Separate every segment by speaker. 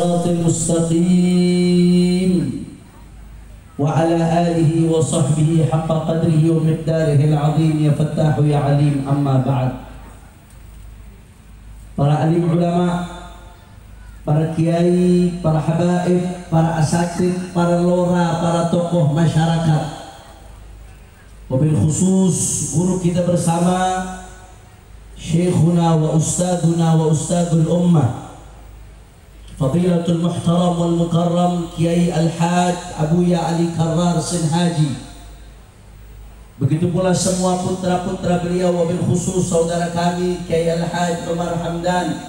Speaker 1: الصراط المستقيم وعلى آله وصحبه حق قدره ومقداره العظيم يا فتاح يا عليم. أما بعد. Para alim ulama, para kiai, para habaib, para asatid, para lora, para tokoh masyarakat, wabil khusus guru kita bersama syekhuna wa ustaduna wa ustadul ummah Fadilatul Muhtaram wal Mukarram Kiai Al-Haj Abuya Ali Karrar Sinhaji. Begitu pula semua putra-putra beliau, wabil khusus saudara kami Kiai Al-Haj Umar Hamdan,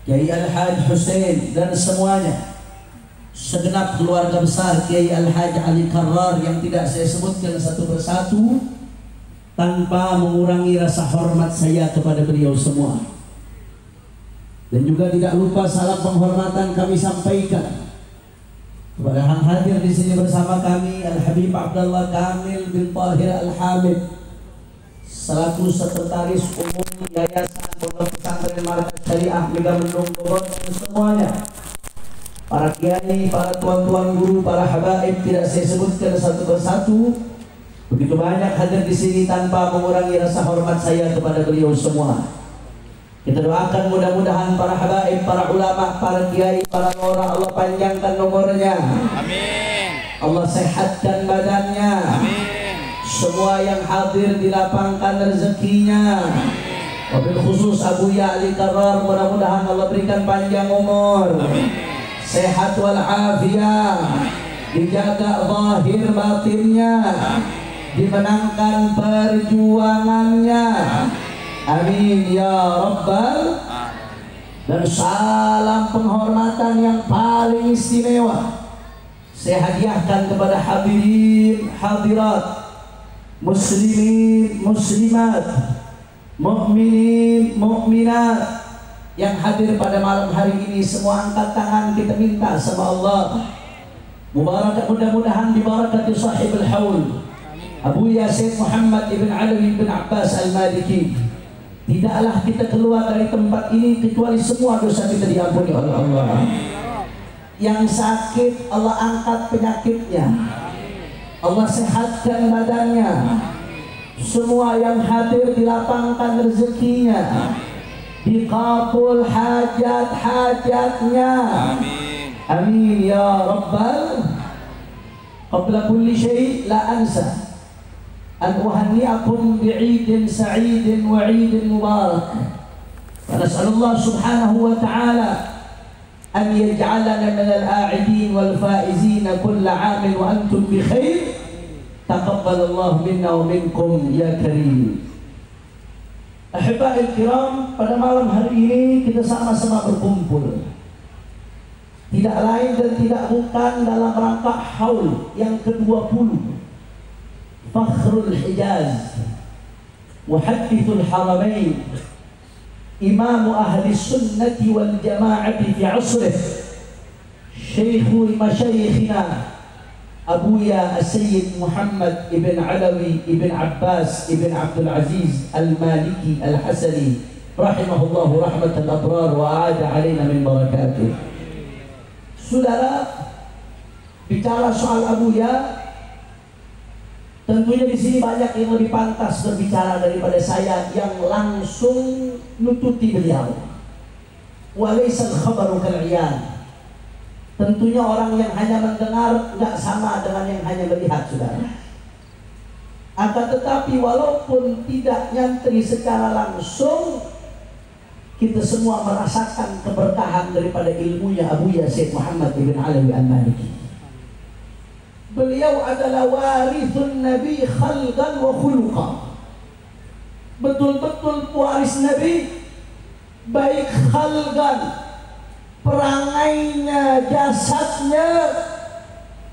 Speaker 1: Kiai Al-Haj Hussein, dan semuanya, segenap keluarga besar Kiai Al-Haj Ali Karrar yang tidak saya sebutkan satu persatu tanpa mengurangi rasa hormat saya kepada beliau semua. Dan juga tidak lupa salam penghormatan kami sampaikan kepada yang hadir di sini bersama kami Al-Habib Abdullah Kamil bin Tahir Al-Hamid selaku Sekretaris Umum Yayasan Pondok Pesantren Markas Syariah Megamendung Bogor, dan semuanya, para kiai, para tuan-tuan guru, para habaib, tidak saya sebutkan satu persatu. Begitu banyak hadir di sini tanpa mengurangi rasa hormat saya kepada beliau semua. Kita doakan mudah-mudahan para habaib, para ulama, para kiai, para lora, Allah panjangkan nomornya.
Speaker 2: Amin.
Speaker 1: Allah sehatkan badannya.
Speaker 2: Amin.
Speaker 1: Semua yang hadir dilapangkan rezekinya. Wabil khusus Abuya Ali Karrar, mudah-mudahan Allah berikan panjang umur.
Speaker 2: Amin.
Speaker 1: Sehat walafiat. Dijaga zahir batinnya. Dimenangkan perjuangannya. Amin ya Rabbal. Dan salam penghormatan yang paling istimewa saya hadiahkan kepada hadirin hadirat, muslimin muslimat, mukminin mukminat yang hadir pada malam hari ini. Semua angkat tangan, kita minta sama Allah mubarak, mudah-mudahan dibarakati sahibul haul Abuya Syekh Muhammad ibn Alawi ibn Abbas Al-Maliki. Tidaklah kita keluar dari tempat ini kecuali semua dosa kita diampuni oleh Allah. Yang sakit Allah angkat penyakitnya, Allah sehatkan badannya. Semua yang hadir dilapangkan rezekinya, dikabul hajat-hajatnya. Amin ya Rabbal. Qabla kulli syai' la ansa أن أهنئكم بعيد سعيد وعيد مبارك، ونسأل الله سبحانه وتعالى أن يجعلنا من الآعدين والفائزين كل عام وأنتم بخير. تقبل الله منا ومنكم يا كريم. Ahibba'il kiram, pada malam hari ini kita sama-sama berkumpul tidak lain dan tidak bukan dalam rangka haul yang ke-20 Fakhrul Hijaz, Muhaddithul Haramain, Imam Ahli Sunnati wal Jama'ati fi asrih, Syekhul Masyayikhina Abuya As-Sayyid Muhammad ibn Alawi ibn Abbas ibn Abdul Aziz Al-Maliki Al-Hasani rahimahullahu rahmatal abrar wa a'ada alaina min barakatuh. Saudara, bicara soal Abuya, tentunya di sini banyak yang lebih pantas berbicara daripada saya yang langsung nututi beliau. Walaisal khabaru kal'iyan. Tentunya orang yang hanya mendengar tidak sama dengan yang hanya melihat, saudara. Akan tetapi walaupun tidak nyantri secara langsung, kita semua merasakan keberkahan daripada ilmunya Abuya Syekh Muhammad ibn Alawi Al-Maliki. Beliau adalah warithun Nabi khalqan wa khuluqan. Betul-betul pewaris Nabi, baik khalqan, perangainya, jasadnya,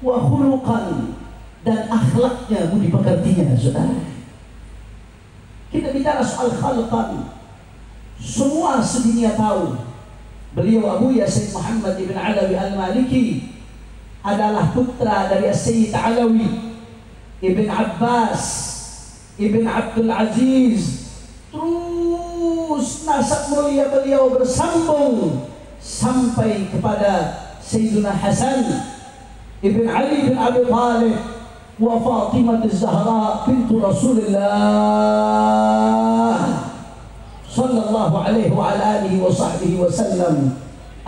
Speaker 1: wa khuluqan, dan akhlaknya, budi pekertinya, saudara. Kita bicara soal khalqan, semua sedunia tahu beliau Abuya Syekh Muhammad ibn Alawi Al-Maliki adalah putra dari Sayyid Alawi ibn Abbas ibn Abdul Aziz. Terus nasab mulia beliau bersambung sampai kepada Sayyidina Hasan ibn Ali bin Abi Thalib wa Fatimah Az-Zahra bintu Rasulullah sallallahu alaihi wa alihi wa sahbihi wa sallam.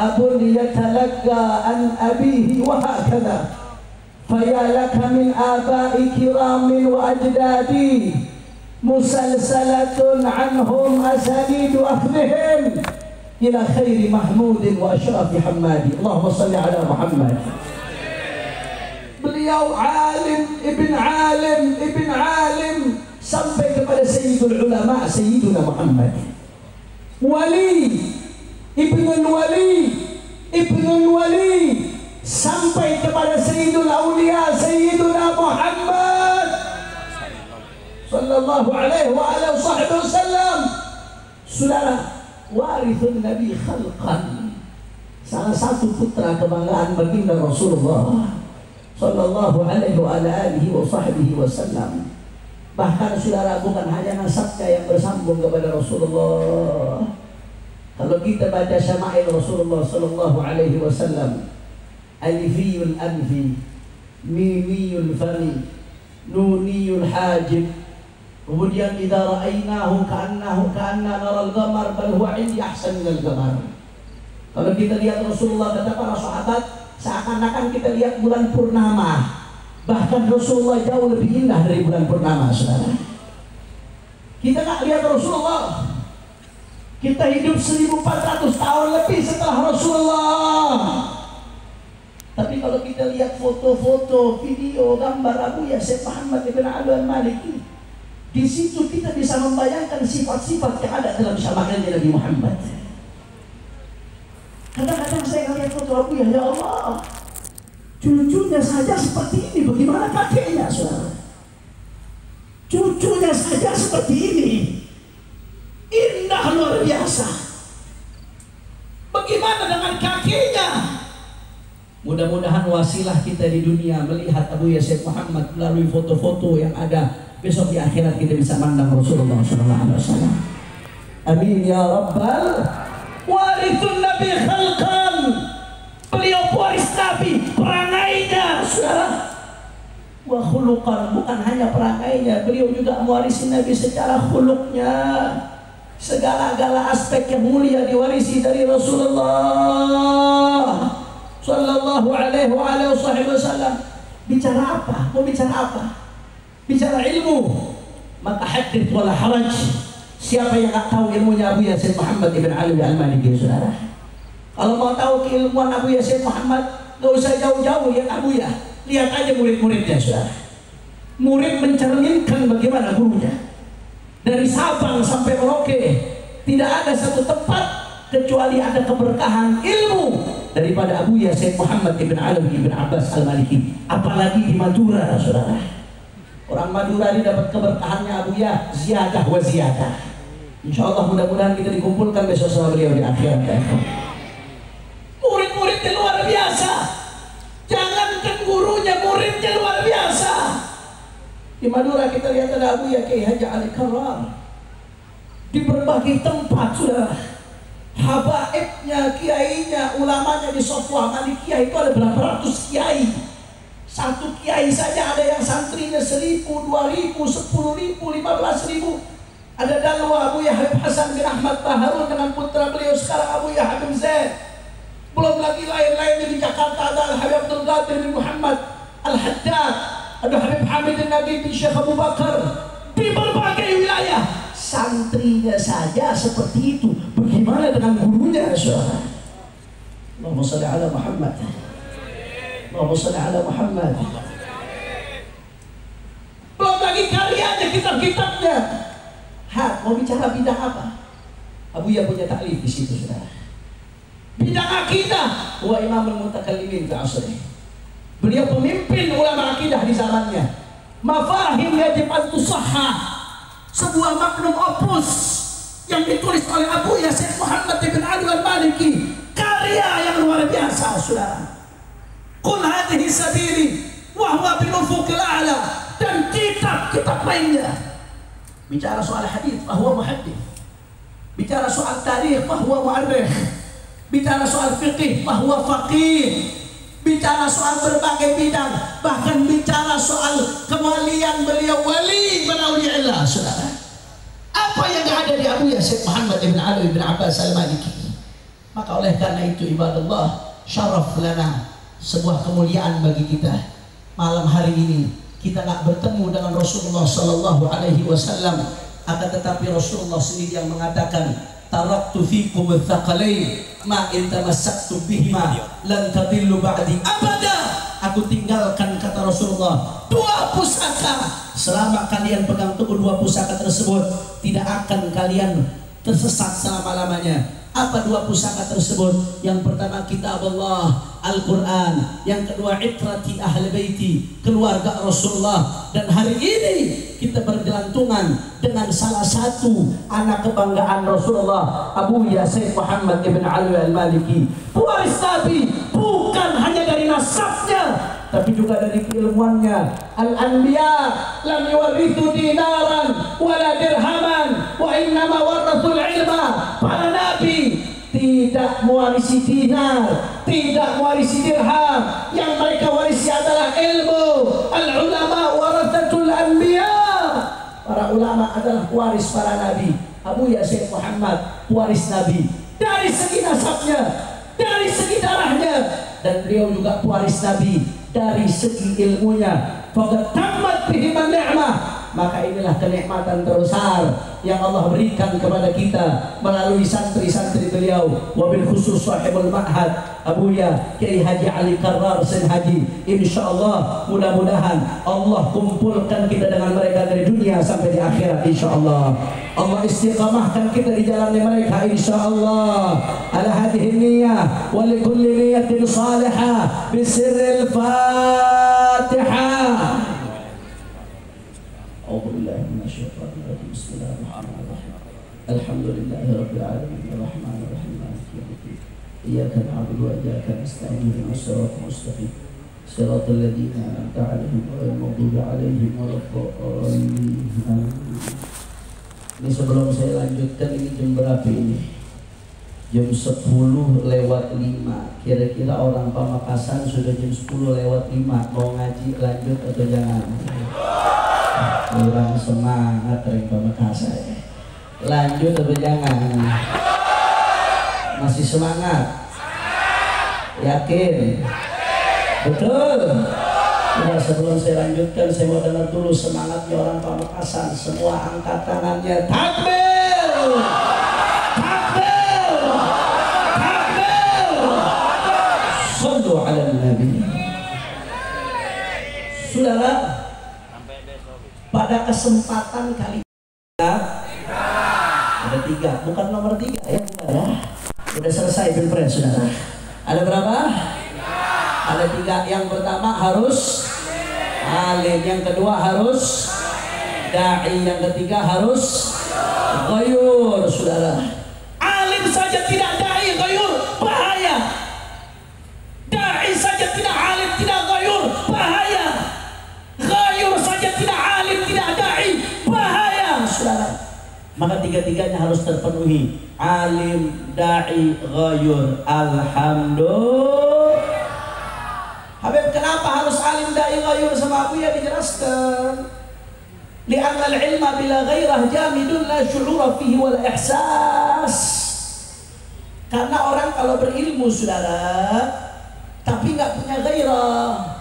Speaker 1: Abun yatalaqqa an abihi wa hakadha faya laka min abai kiramin wa ajdadi musalsalatun anhum asanidu akhdihim ila khairi mahmudin wa ashrafi hammadi. Allahumma salli ala Muhammad. Beliau alim ibn alim sampai kepada Sayyidul Ulama Sayyiduna Muhammad, wali ibnul wali sampai kepada Sayyidul Aulia Sayyiduna Muhammad sallallahu alaihi wa alihi wasallam. Saudara, warithun Nabi khalqan, salah satu putra kebanggaan baginda Rasulullah sallallahu alaihi wa alihi wasallam. Bahkan saudara, bukan hanya nasabnya yang bersambung kepada Rasulullah. Kalau kita baca syama'il Rasulullah sallallahu alaihi wasallam, alifiyul anfi, mimiyul fami, nuniyul hajib, kemudian idza ra'ainahu ka'anna naral qamar bal huwa 'indi ahsan minal qamar. Kalau kita lihat Rasulullah, kata para sahabat, seakan-akan kita lihat bulan purnama. Bahkan Rasulullah jauh lebih indah dari bulan purnama, saudara. Kita nggak lihat Rasulullah, kita hidup 1400 tahun lebih setelah Rasulullah. Tapi kalau kita lihat foto-foto, video, gambar Abuya Syekh Muhammad ibn Ali al-Maliki, di situ kita bisa membayangkan sifat-sifat yang ada dalam syama'ilnya Nabi Muhammad. Kadang-kadang saya lihat foto Abuya, ya Allah, cucunya saja seperti ini, bagaimana kakeknya, saudara? Cucunya saja seperti ini, indah luar biasa. Bagaimana dengan kakeknya? Mudah-mudahan wasilah kita di dunia melihat Abuya Syekh Muhammad melalui foto-foto yang ada, besok di akhirat kita bisa mandang Rasulullah SAW. Amin ya Rabbal. Warithun Nabi khalqan, beliau pewaris Nabi, perangainya, saudara. Wa khuluqan, bukan hanya perangainya, beliau juga mewarisi Nabi secara khuluknya. Segala-gala aspek yang mulia diwarisi dari Rasulullah sallallahu alaihi wasallam. Bicara apa? Mau bicara apa? Bicara ilmu, maka hadits wala haraj. Siapa yang tak tahu ilmunya Abuya Syekh Muhammad ibn Ali al-Maliki, saudara? Kalau mau tahu keilmuan Abuya Syekh Muhammad, gak usah jauh-jauh lihat Abuya, lihat aja murid-muridnya, saudara. Murid mencerminkan bagaimana gurunya. Dari Sabang sampai Merauke, tidak ada satu tempat kecuali ada keberkahan ilmu daripada Abuya Syekh Muhammad ibn Ali ibn Abbas al-Maliki. Apalagi di Madura, saudara. Orang Madura ini dapat keberkahannya Abuya ziyadah wa ziyadah. Insya Allah mudah-mudahan kita dikumpulkan besok sama beliau di akhirat. Murid-muridnya luar biasa. Jangankan gurunya, muridnya luar biasa. Di Madura kita lihat ada Abuya Kiai Haji Ali Karam. Di berbagai tempat, sudah habaibnya, kiainya, ulamanya di Sofwah Malikiyah itu ada berapa ratus kiai. Satu kiai saja ada yang santrinya 1000, 2000, 10.000, 15.000. Ada Dalwa Abuya Habib Hasan bin Ahmad Taharun dengan putra beliau sekarang Abuya Habib Zaid. Belum lagi lain-lainnya di Jakarta ada Habib Abdul Qadir bin Muhammad Al-Haddad, ada Habib Hamid Nabi bin Syekh Abu Bakar. Di berbagai wilayah santrinya saja seperti itu, bagaimana dengan gurunya, saudara? Allahumma shalli ala Muhammad. Allahumma shalli ala Muhammad. Belum lagi karyanya, kitab-kitabnya. Mau bicara bidang apa? Abuya punya taklif di situ, saudara. Bidang akidah, wa imamul mutakallimin fi asri. Beliau pemimpin ulama akidah di zamannya. Mafahim yajib an tusahhah, sebuah magnum opus yang ditulis oleh Abuya Syekh Muhammad ibn Ali al-Maliki, karya yang luar biasa, saudara. Qul hadhihi sabili wa huwa bil ufuqil a'la, dan kitab-kitab lainnya. Bicara soal hadis, bahwa muhaddits. Bicara soal tarikh, bahwa mu'arrikh. bicara soal fikih bahwa faqih, bicara soal berbagai bidang, bahkan bicara soal kewalian beliau wali min auliyaillah. Saudara, apa yang ada di Abu Syekh Muhammad ibn Ali ibn Abbas al-Maliki. Maka oleh karena itu ibadallah, syaraf lana, sebuah kemuliaan bagi kita malam hari ini kita nggak bertemu dengan Rasulullah Sallallahu Alaihi Wasallam, akan tetapi Rasulullah sendiri yang mengatakan, taraktu fikum tsaqalain ma in tamassaktum bihima lan tadillu ba'di abada. Aku tinggalkan, kata Rasulullah, dua pusaka. Selama kalian pegang teguh dua pusaka tersebut, tidak akan kalian tersesat selama-lamanya. Apa dua pusaka tersebut? Yang pertama kitab Allah, Al-Quran. Yang kedua itrati ahli baiti, keluarga Rasulullah. Dan hari ini kita bergelantungan dengan salah satu anak kebanggaan Rasulullah, Abu Syekh Muhammad ibn Ali al-Maliki, pewaris Nabi, bukan hanya dari nasabnya tapi juga dari keilmuannya. Al-anbiya lam yuwarithu dinaran wala dirhaman wa innama warathul ilma. Para nabi tidak mewarisi dinar, tidak mewarisi dirham, yang mereka warisi adalah ilmu. Al-ulama warathatul anbiya. Para ulama adalah waris para nabi. Abu Syekh Muhammad waris nabi dari segi nasabnya, dari segi darahnya, dan beliau juga waris nabi dari segi ilmunya. Faqad tammat bihi ni'mah. Maka inilah kenikmatan terbesar yang Allah berikan kepada kita melalui santri-santri beliau, wabil khusus sahibul ma'had Abu Kiai Haji Ali Karrar Sen Haji. Insyaallah mudah-mudahan Allah kumpulkan kita dengan mereka dari dunia sampai di akhirat insyaallah. Allah istiqamahkan kita di jalannya mereka insyaallah. Ala hadhihi niyyah wa li kulli niyyatin salihah bi sirril Fatihah. أعوذ بالله من الشيطان الرجيم. بسم الله الرحمن الرحيم. الحمد لله رب العالمين الرحمن الرحيم مالك يوم الدين. إياك نعبد وإياك نستعين اهدنا الصراط المستقيم صراط الذين أنعمت عليهم غير المغضوب عليهم ولا الضالين. Ini sebelum saya lanjutkan, ini jam berapa ini? Jam 10 lewat 5. Kira-kira orang Pamekasan sudah jam 10 lewat 5 mau ngaji lanjut atau jangan? Kurang semangat dari Pamekasan. Lanjut atau jangan? Masih semangat? Yakin? Betul? Nah, sebelum saya lanjutkan, saya mau dengar dulu semangatnya orang Pamekasan. Semua angkat tangannya. Takbir! Takbir! Takbir! Sallu ala Nabi. Saudara, pada kesempatan kali ada 3, bukan nomor 3 ya, ya. Udah selesai pilpres saudara. Ada berapa? Ada 3. Yang pertama harus alim, yang kedua harus dai, yang ketiga harus ghayur saudara. Alim saja tidak dai, ghayur, bahaya. Dai saja tidak alim, tidak ghayur, bahaya. Ghayur saja tidak alim, tidak dai, bahaya saudara. Maka 3-tiganya harus terpenuhi. Alim, dai, ghayur. Alhamdulillah. Habib, kenapa harus alim, dai, ghayur? Sama Abu ya dijelaskan. Li'anna al-ilma bila ghairah jamidun la syu'ura fihi wal ihsas. Karena orang kalau berilmu saudara, tapi nggak punya ghairah,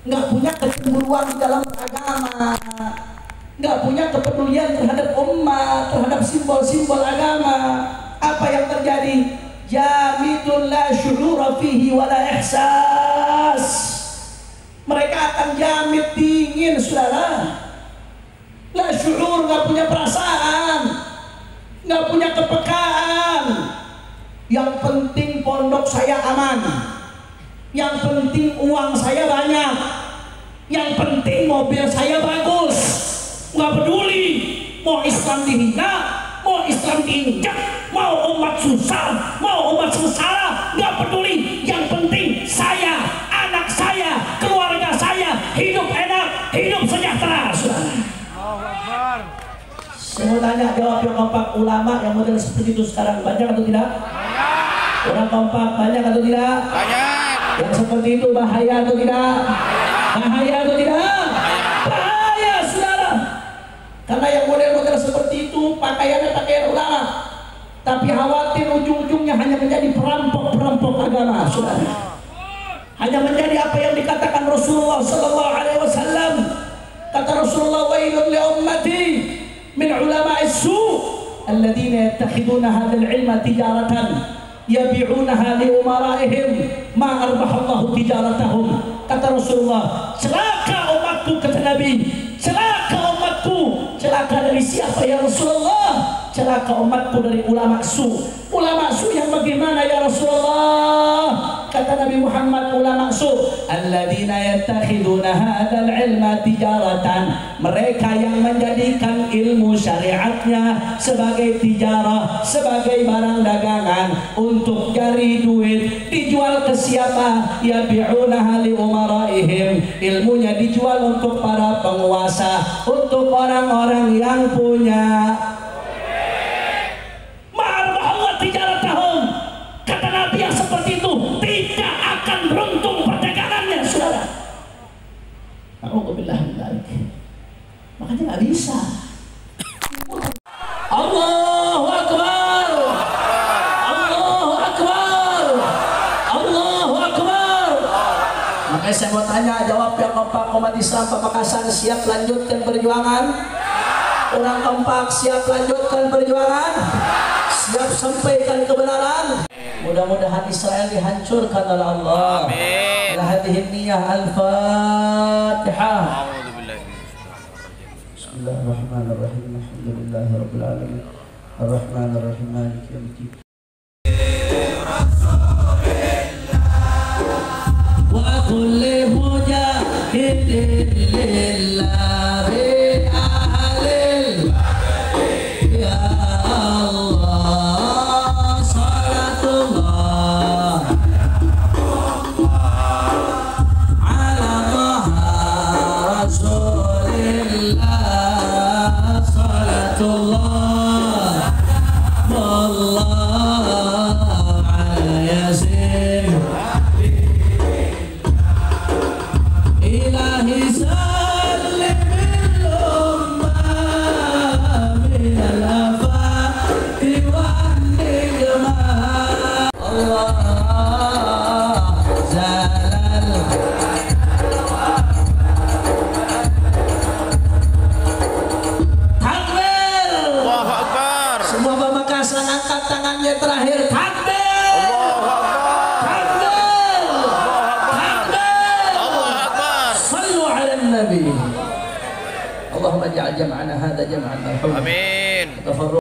Speaker 1: nggak punya kecemburuan di dalam agama, nggak punya kepedulian terhadap umat, terhadap simbol-simbol agama, apa yang terjadi? Jamidun la syu'ura fihi wala ihsas. Mereka akan jamid, dingin saudara. La syu'ur, nggak punya perasaan, nggak punya kepekaan. Yang penting pondok saya aman, yang penting uang saya banyak, yang penting mobil saya bagus. Nggak peduli mau Islam dihina, mau Islam diinjak, mau umat susah, mau umat sengsara, nggak peduli. Yang penting saya, anak saya, keluarga saya hidup enak, hidup sejahtera. Saya mau tanya, jawab yang kompak. Ulama yang model seperti itu sekarang banyak atau tidak? Orang kompak banyak atau tidak?
Speaker 2: Banyak.
Speaker 1: Yang seperti itu bahaya atau tidak? Bahaya atau tidak? Bahaya, saudara. Karena yang model-model seperti itu pakaiannya pakaian ulama, tapi khawatir ujung-ujungnya hanya menjadi perampok-perampok agama, saudara. Hanya menjadi apa yang dikatakan Rasulullah sallallahu alaihi wasallam. Kata Rasulullah, wailun li ummati min ulama'is su' alladziina yattakhiduna hadzal 'ilma tijaratan yabi'unaha li umara'ihim ma arbahallahu tijaratahum. Kata Rasulullah, celaka umatku, kata Nabi, celaka umatku. Celaka dari siapa ya Rasulullah? Celaka umatku dari ulama su. Ulama su yang bagaimana ya Rasulullah? Kata Nabi Muhammad, ulama su alladzina yattakhiduna hadzal ilma tijaratan, mereka yang menjadikan ilmu syariatnya sebagai tijarah, sebagai barang dagangan untuk cari duit. Dijual ke siapa? Yabi'unaha li umaraihim, ilmunya dijual untuk para penguasa, untuk orang-orang yang punya. Kata Nabi yang seperti itu tidak akan beruntung perdagangannya, saudara. Alhamdulillah, makanya nggak bisa. Allahu Akbar, Allahu Akbar, Allahu Akbar. Makanya saya mau tanya, jawab yang kompak umat Islam Pamekasan, siap lanjutkan perjuangan? Orang kompak siap lanjutkan perjuangan? Siap sampaikan kebenaran? Mudah-mudahan Israel dihancurkan oleh Allah.
Speaker 2: Amin.
Speaker 1: Hadhihi niyah al-Fatihah. Bismillahirrahmanirrahim. Alhamdulillahirabbil alamin. Arrahmanirrahim. Maliki yaumiddin. Wa kulli mujahidin lillah bi ahlil ya Allah, salatullah ala Taha Rasulillah, salatullah wallah ala Yasin ilahi sallim bil ummah min al-afati wan nigmah. Allah zalal takbir.
Speaker 2: Allahu Akbar.
Speaker 1: Semua Pamekasan angkat tangannya terakhir. Takbir.
Speaker 2: Allahu Akbar.
Speaker 1: Takbir. Takbir.
Speaker 2: Allahu Akbar.
Speaker 1: Sallu ala nabi. Allahumma ja'al jam'ana hadha jam'an marhum.
Speaker 2: Amin.
Speaker 1: Tafarruq